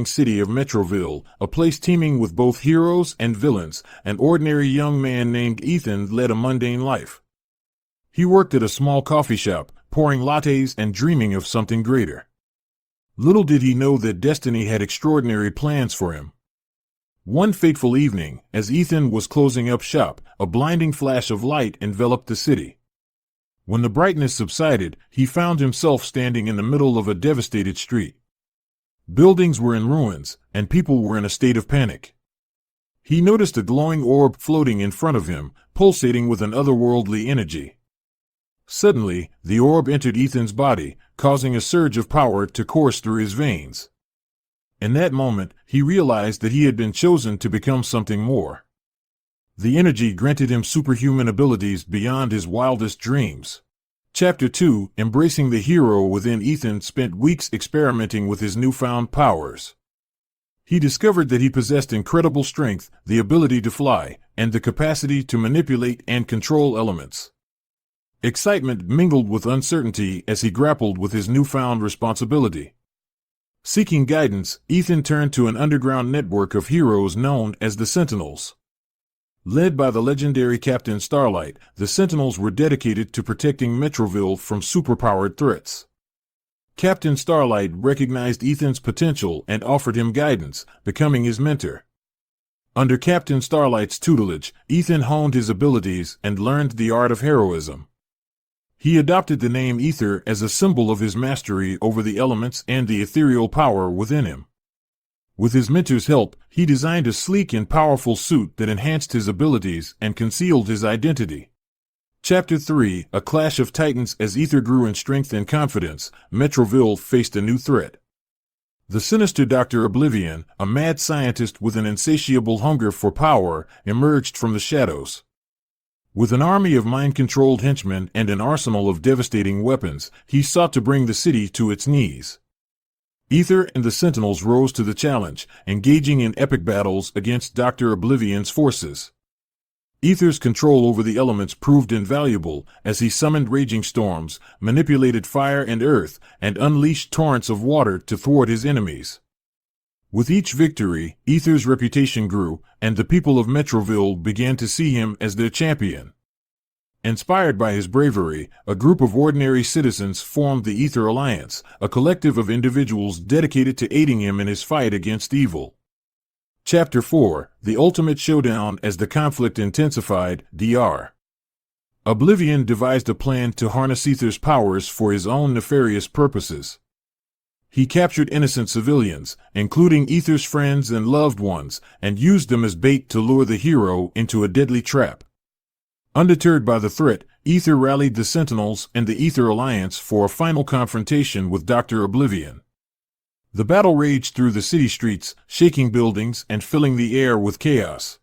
city of Metroville, a place teeming with both heroes and villains. An ordinary young man named Ethan led a mundane life. He worked at a small coffee shop, pouring lattes and dreaming of something greater. Little did he know that destiny had extraordinary plans for him. One fateful evening, as Ethan was closing up shop, a blinding flash of light enveloped the city. When the brightness subsided, he found himself standing in the middle of a devastated street. Buildings were in ruins, and people were in a state of panic. He noticed a glowing orb floating in front of him, pulsating with an otherworldly energy. Suddenly, the orb entered Ethan's body, causing a surge of power to course through his veins. In that moment, he realized that he had been chosen to become something more. The energy granted him superhuman abilities beyond his wildest dreams. Chapter 2, Embracing the Hero Within. Ethan spent weeks experimenting with his newfound powers. He discovered that he possessed incredible strength, the ability to fly, and the capacity to manipulate and control elements. Excitement mingled with uncertainty as he grappled with his newfound responsibility. Seeking guidance, Ethan turned to an underground network of heroes known as the Sentinels. Led by the legendary Captain Starlight, the Sentinels were dedicated to protecting Metroville from superpowered threats. Captain Starlight recognized Ethan's potential and offered him guidance, becoming his mentor. Under Captain Starlight's tutelage, Ethan honed his abilities and learned the art of heroism. He adopted the name Ether as a symbol of his mastery over the elements and the ethereal power within him. With his mentor's help, he designed a sleek and powerful suit that enhanced his abilities and concealed his identity. Chapter 3, A Clash of Titans. As Ether grew in strength and confidence, Metroville faced a new threat. The sinister Dr. Oblivion, a mad scientist with an insatiable hunger for power, emerged from the shadows. With an army of mind-controlled henchmen and an arsenal of devastating weapons, he sought to bring the city to its knees. Ether and the Sentinels rose to the challenge, engaging in epic battles against Dr. Oblivion's forces. Ether's control over the elements proved invaluable as he summoned raging storms, manipulated fire and earth, and unleashed torrents of water to thwart his enemies. With each victory, Ether's reputation grew, and the people of Metroville began to see him as their champion. Inspired by his bravery, a group of ordinary citizens formed the Ether Alliance, a collective of individuals dedicated to aiding him in his fight against evil. Chapter 4, The Ultimate Showdown. As the conflict intensified, Dr. Oblivion devised a plan to harness Ether's powers for his own nefarious purposes. He captured innocent civilians, including Ether's friends and loved ones, and used them as bait to lure the hero into a deadly trap. Undeterred by the threat, Ether rallied the Sentinels and the Ether Alliance for a final confrontation with Dr. Oblivion. The battle raged through the city streets, shaking buildings and filling the air with chaos.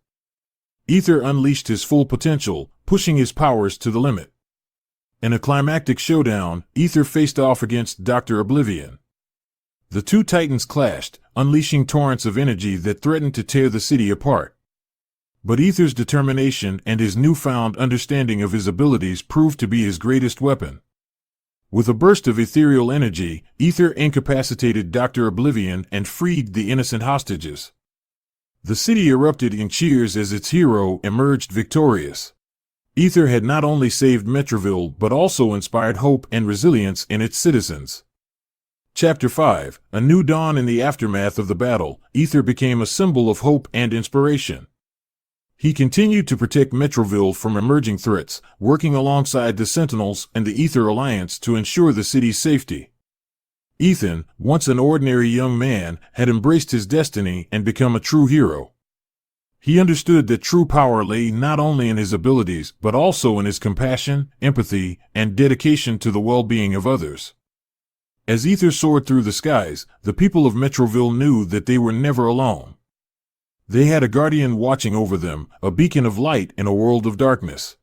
Ether unleashed his full potential, pushing his powers to the limit. In a climactic showdown, Ether faced off against Dr. Oblivion. The two titans clashed, unleashing torrents of energy that threatened to tear the city apart. But Ether's determination and his newfound understanding of his abilities proved to be his greatest weapon. With a burst of ethereal energy, Ether incapacitated Dr. Oblivion and freed the innocent hostages. The city erupted in cheers as its hero emerged victorious. Ether had not only saved Metroville but also inspired hope and resilience in its citizens. Chapter 5, A New Dawn. In the aftermath of the battle, Ether became a symbol of hope and inspiration. He continued to protect Metroville from emerging threats, working alongside the Sentinels and the Ether Alliance to ensure the city's safety. Ethan, once an ordinary young man, had embraced his destiny and become a true hero. He understood that true power lay not only in his abilities but also in his compassion, empathy, and dedication to the well-being of others. As Ether soared through the skies, the people of Metroville knew that they were never alone. They had a guardian watching over them, a beacon of light in a world of darkness.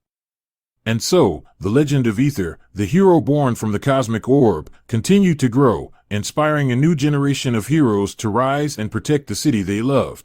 And so, the legend of Ether, the hero born from the cosmic orb, continued to grow, inspiring a new generation of heroes to rise and protect the city they loved.